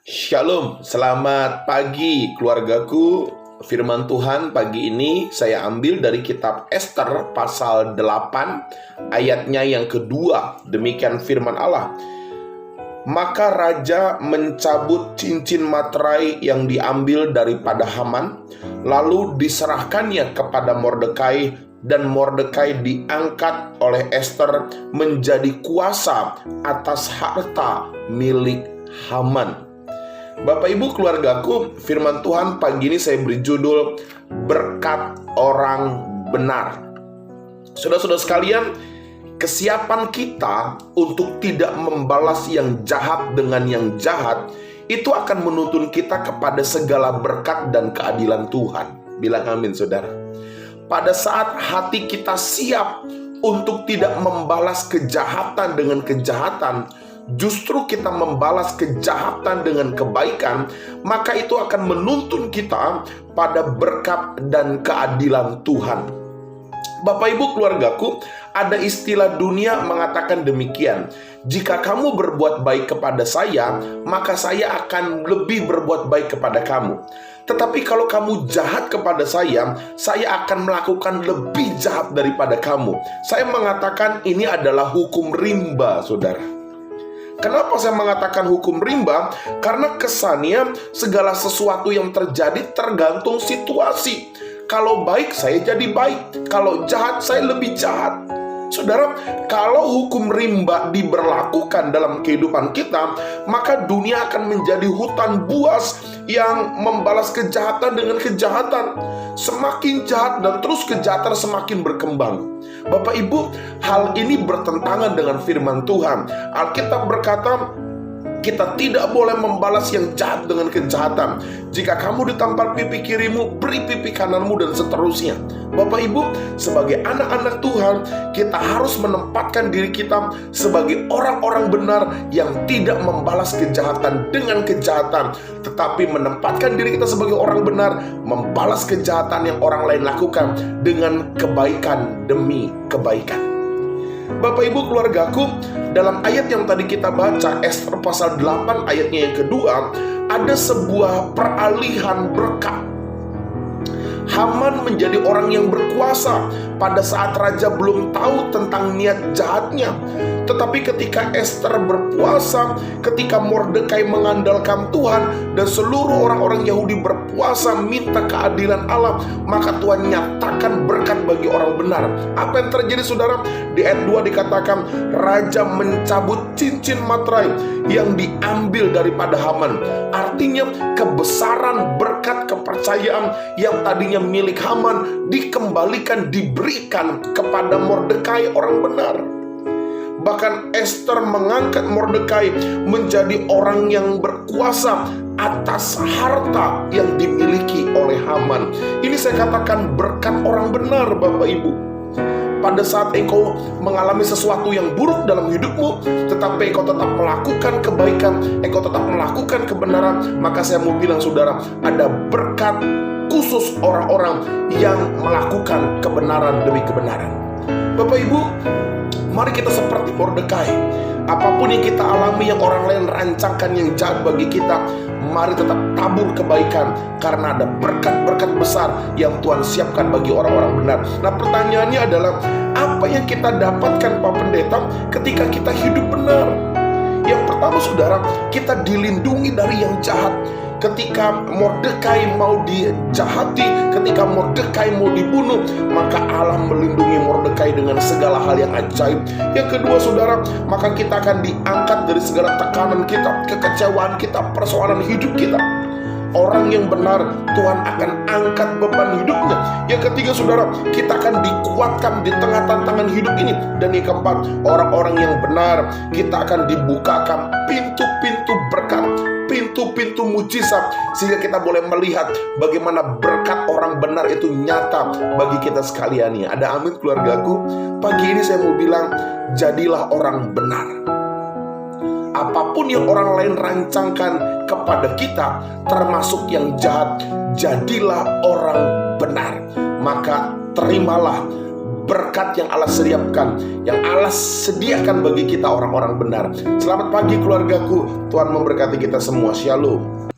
Shalom, selamat pagi keluargaku. Firman Tuhan pagi ini saya ambil dari kitab Ester pasal 8 ayatnya yang kedua. Demikian firman Allah. Maka raja mencabut cincin materai yang diambil daripada Haman, lalu diserahkannya kepada Mordekai, dan Mordekai diangkat oleh Ester menjadi kuasa atas harta milik Haman. Bapak Ibu keluargaku, firman Tuhan pagi ini saya beri judul berkat orang benar. Saudara-saudara sekalian, kesiapan kita untuk tidak membalas yang jahat dengan yang jahat itu akan menuntun kita kepada segala berkat dan keadilan Tuhan. Bilang amin saudara. Pada saat hati kita siap untuk tidak membalas kejahatan dengan kejahatan, justru kita membalas kejahatan dengan kebaikan, maka itu akan menuntun kita pada berkat dan keadilan Tuhan. Bapak Ibu keluargaku, ada istilah dunia mengatakan demikian. Jika kamu berbuat baik kepada saya, maka saya akan lebih berbuat baik kepada kamu. Tetapi kalau kamu jahat kepada saya akan melakukan lebih jahat daripada kamu. Saya mengatakan ini adalah hukum rimba, saudara. Kenapa saya mengatakan hukum rimba? Karena kesannya segala sesuatu yang terjadi tergantung situasi. Kalau baik saya jadi baik, kalau jahat saya lebih jahat. Saudara, kalau hukum rimba diberlakukan dalam kehidupan kita, maka dunia akan menjadi hutan buas yang membalas kejahatan dengan kejahatan. Semakin jahat dan terus kejahatan semakin berkembang. Bapak Ibu, hal ini bertentangan dengan firman Tuhan. Alkitab berkata, kita tidak boleh membalas yang jahat dengan kejahatan. Jika kamu ditampar pipi kirimu, beri pipi kananmu, dan seterusnya. Bapak Ibu, sebagai anak-anak Tuhan, kita harus menempatkan diri kita sebagai orang-orang benar yang tidak membalas kejahatan dengan kejahatan, tetapi menempatkan diri kita sebagai orang benar, membalas kejahatan yang orang lain lakukan dengan kebaikan demi kebaikan. Bapak Ibu keluargaku, dalam ayat yang tadi kita baca, Ester pasal 8 ayatnya yang kedua, ada sebuah peralihan berkat. Haman menjadi orang yang berkuasa pada saat raja belum tahu tentang niat jahatnya. Tetapi ketika Ester berpuasa, ketika Mordekai mengandalkan Tuhan, dan seluruh orang-orang Yahudi berpuasa minta keadilan Allah, maka Tuhan nyatakan berkat bagi orang benar. Apa yang terjadi saudara? Di ayat 2 dikatakan, raja mencabut cincin materai yang diambil daripada Haman. Artinya kebesaran berkat kepercayaan yang tadinya milik Haman dikembalikan, diberikan kepada Mordekai orang benar. Bahkan Ester mengangkat Mordekai menjadi orang yang berkuasa atas harta yang dimiliki oleh Haman. Ini saya katakan berkat orang benar, Bapak Ibu. Pada saat engkau mengalami sesuatu yang buruk dalam hidupmu, tetapi engkau tetap melakukan kebaikan, engkau tetap melakukan kebenaran, maka saya mau bilang saudara, ada berkat khusus orang-orang yang melakukan kebenaran demi kebenaran. Bapak Ibu, mari kita seperti Mordekai. Apapun yang kita alami yang orang lain rancangkan yang jahat bagi kita, mari tetap tabur kebaikan, karena ada berkat-berkat besar yang Tuhan siapkan bagi orang-orang benar. Nah, pertanyaannya adalah, apa yang kita dapatkan Pak Pendeta ketika kita hidup benar? Yang pertama saudara, kita dilindungi dari yang jahat. Ketika Mordekai mau dijahati, ketika Mordekai mau dibunuh, maka Allah melindungi Mordekai dengan segala hal yang ajaib. Yang kedua saudara, maka kita akan diangkat dari segala tekanan kita, kekecewaan kita, persoalan hidup kita. Orang yang benar, Tuhan akan angkat beban hidupnya. Yang ketiga saudara, kita akan dikuatkan di tengah tantangan hidup ini. Dan yang keempat, orang-orang yang benar, kita akan dibukakan pintu-pintu berkat, pintu-pintu mujizat, sehingga kita boleh melihat bagaimana berkat orang benar itu nyata bagi kita sekalian. Ada amin keluargaku? Pagi ini saya mau bilang, jadilah orang benar. Apapun yang orang lain rancangkan kepada kita, termasuk yang jahat, jadilah orang benar. Maka terimalah berkat yang Allah sediakan, yang Allah sediakan bagi kita orang-orang benar. Selamat pagi keluargaku, Tuhan memberkati kita semua. Shalom.